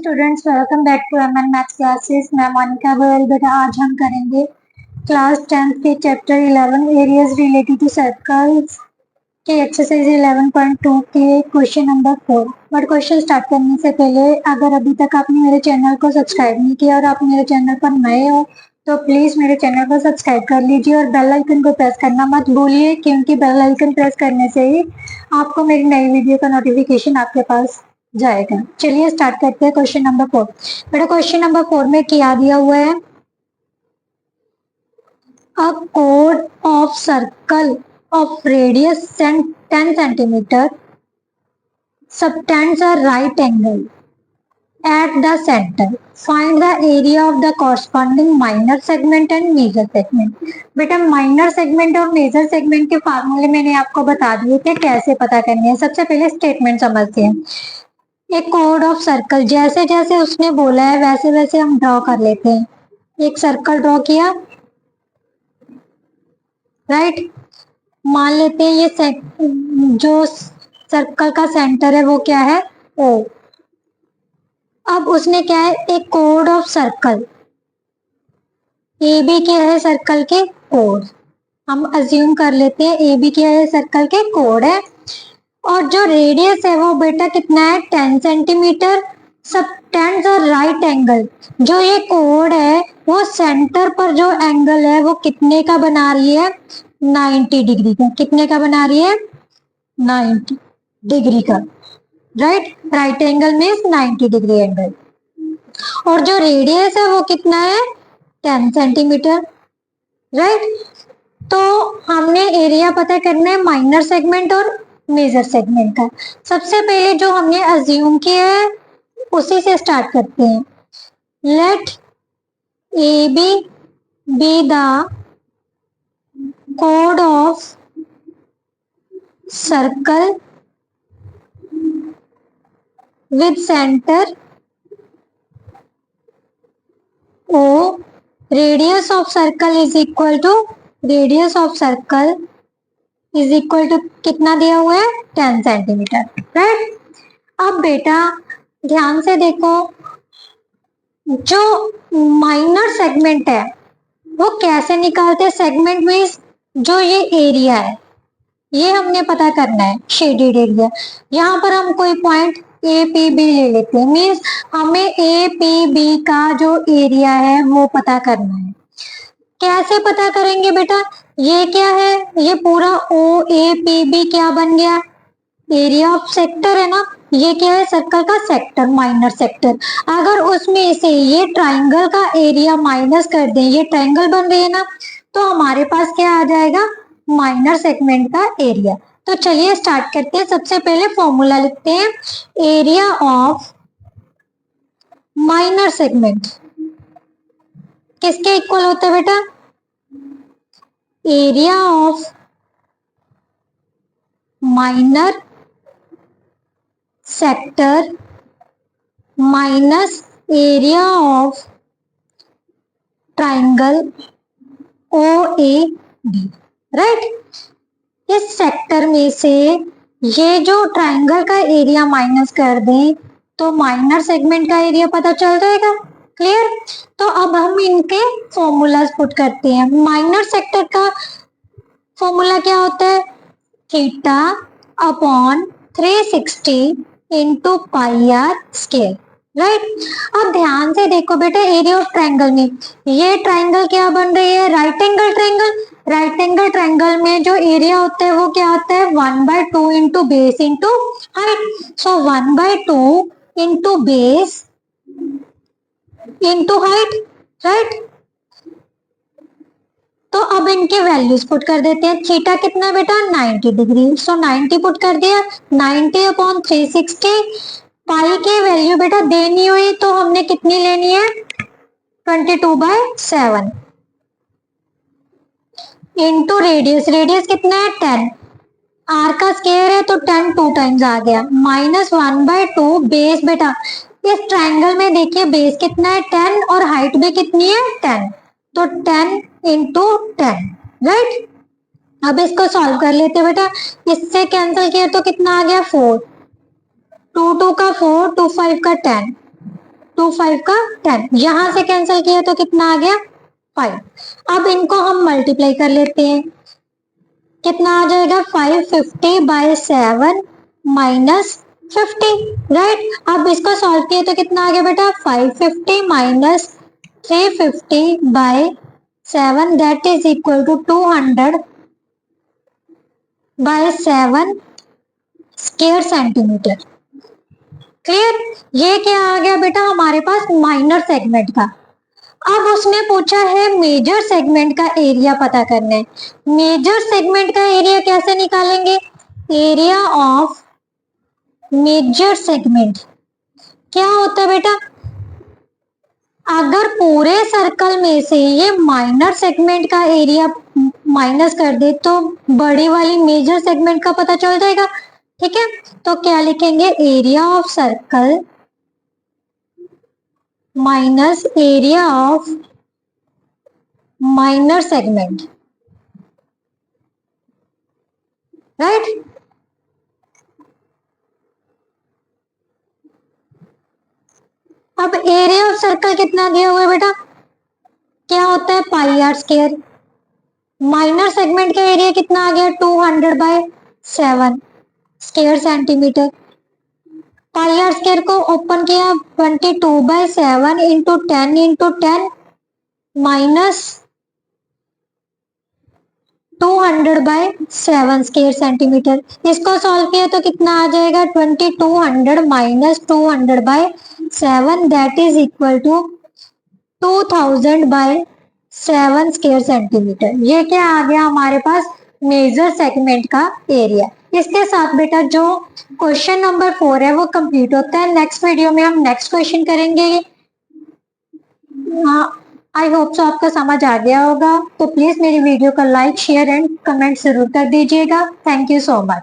Students, welcome back to MN maths classes. मैं मोनिका गोयल। बेटा आज हम करेंगे क्लास 10th के chapter 11 areas related to circles के एक्सरसाइज 11.2 के question number 4। But question start करने से पहले अगर अभी तक आपने मेरे चैनल को सब्सक्राइब नहीं किया और आप मेरे चैनल पर नए हो तो प्लीज मेरे चैनल को सब्सक्राइब कर लीजिए और बेल आइकन को प्रेस करना मत भूलिए, क्योंकि बेल आइकन प्रेस करने से ही आपको मेरी नई वीडियो का नोटिफिकेशन आपके पास जाएगा। चलिए स्टार्ट करते हैं क्वेश्चन नंबर 4। बेटा क्वेश्चन नंबर 4 में क्या दिया हुआ है? A code of circle of radius 10 centimeter subtends a right angle at the center. Find the area of the corresponding minor segment and major segment. बेटा माइनर सेगमेंट और major segment के फार्मूले मैंने आपको बता दिए थे कैसे पता करने हैं। सबसे पहले स्टेटमेंट समझते हैं। एक कोड ऑफ सर्कल, जैसे जैसे उसने बोला है वैसे वैसे हम ड्रॉ कर लेते हैं। एक सर्कल ड्रॉ किया, राइट। मान लेते हैं ये जो सर्कल का सेंटर है वो क्या है? O। अब उसने क्या है, एक कोड ऑफ सर्कल ए बी क्या है सर्कल के कोड, हम अज्यूम कर लेते हैं ए बी क्या है सर्कल के कोड है। और जो रेडियस है वो बेटा कितना है? 10 centimetre. Subtends a right angle, जो ये कोड है वो सेंटर पर जो एंगल है वो कितने का बना रही है? 90 डिग्री का। कितने का बना रही है? 90 डिग्री का, right. Right angle means 90 degree angle. और जो रेडियस है वो कितना है? 10 सेंटीमीटर, राइट। तो हमने एरिया पता करना है माइनर सेगमेंट और मेजर सेगमेंट का। सबसे पहले जो हमने अज्यूम किया है उसी से स्टार्ट करते हैं। लेट ए बी द कोड of circle with center O, radius of circle is equal to कितना दिया हुआ है? 10 सेंटीमीटर, राइट। अब बेटा ध्यान से देखो, जो माइनर सेगमेंट है वो कैसे निकालते हैं? सेगमेंट मीन्स जो ये एरिया है ये हमने पता करना है, शेडेड एरिया। यहाँ पर हम कोई पॉइंट ए पी बी ले लेते हैं, मीन्स हमें ए पी बी का जो एरिया है वो पता करना है। कैसे पता करेंगे बेटा? ये क्या है? ये पूरा ओ ए पी बी क्या बन गया? एरिया ऑफ सेक्टर है ना। ये क्या है? सर्कल का सेक्टर, माइनर सेक्टर। अगर उसमें से ये ट्राइंगल का एरिया माइनस कर दें, ये ट्राइंगल बन रही है ना, तो हमारे पास क्या आ जाएगा? माइनर सेगमेंट का एरिया। तो चलिए स्टार्ट करते हैं। सबसे पहले फॉर्मूला लिखते हैं। एरिया ऑफ माइनर सेगमेंट किसके इक्वल होता है बेटा? Area of minor sector minus area of triangle O A B, right. इस सेक्टर में से ये जो ट्राइंगल का एरिया माइनस कर दें तो माइनर सेगमेंट का एरिया पता चल जाएगा। क्लियर? तो अब हम इनके फॉर्मूलाज पुट करते हैं। माइनर सेक्टर का फॉर्मूला क्या होता है? Theta upon 360 into pi r square, right. अब ध्यान से देखो बेटा, एरिया ऑफ ट्राइंगल में ये ट्राइंगल क्या बन रही है? Right angle triangle. Right angle triangle में जो एरिया होता है वो क्या होता है? 1/2 इंटू बेस इंटू हाइट। सो 1/2 into base into height, right. तो अब इनके वैल्यूज पुट कर देते हैं। थीटा कितना बेटा? 90 डिग्री। सो 90 पुट कर दिया। 90 अपॉन 360। पाई की वैल्यू बेटा देनी हुई तो हमने कितनी लेनी है? 22/7 इंटू रेडियस। रेडियस कितना है? 10। आर का स्क्वायर है तो 10 2 टाइम्स आ गया। Minus 1/2 base. बेटा इस ट्राइंगल में देखिए बेस कितना है? 10 और हाइट भी कितनी है? 10। तो 10 इंटू 10, राइट। अब इसको सॉल्व कर लेते हैं बेटा। इससे कैंसिल किया तो कितना आ गया? 4। 2 2 का 4, 2 5 का 10, 2 5 का 10, यहां से कैंसिल किया तो कितना आ गया 5। अब इनको हम मल्टीप्लाई कर लेते हैं, कितना आ जाएगा 550/7 माइनस 50, राइट। अब इसको सॉल्व किया तो कितना आ गया बेटा 550 minus 350/7 that is equal to 200/7 square centimetre. Clear. ये क्या आ गया बेटा हमारे पास माइनर सेगमेंट का। अब उसने पूछा है मेजर सेगमेंट का एरिया पता करना है। मेजर सेगमेंट का एरिया कैसे निकालेंगे, एरिया ऑफ मेजर सेगमेंट क्या होता है बेटा, अगर पूरे सर्कल में से ये माइनर सेगमेंट का एरिया माइनस कर दे तो बड़ी वाली मेजर सेगमेंट का पता चल जाएगा। ठीक है, तो क्या लिखेंगे, area of circle minus area of minor segment, right. अब एरिया ऑफ सर्कल कितना दिया हुआ है बेटा, क्या होता है pi r square. Minor segment का एरिया कितना आ गया 200/7 square centimetre. Pi r square को ओपन किया 22/7 into 10 into 10 minus 200/7 square centimetre. इसको सॉल्व किया तो कितना आ जाएगा 2200 minus 200/7 that is equal to 2000/7 square centimetre. ये क्या आ गया हमारे पास मेजर सेगमेंट का एरिया। इसके साथ बेटा जो क्वेश्चन नंबर 4 है वो कंप्लीट होता है। नेक्स्ट वीडियो में हम नेक्स्ट क्वेश्चन करेंगे। आई होप सो आपको समझ आ गया होगा, तो प्लीज मेरी वीडियो को लाइक शेयर एंड कमेंट जरूर कर दीजिएगा। Thank you so much.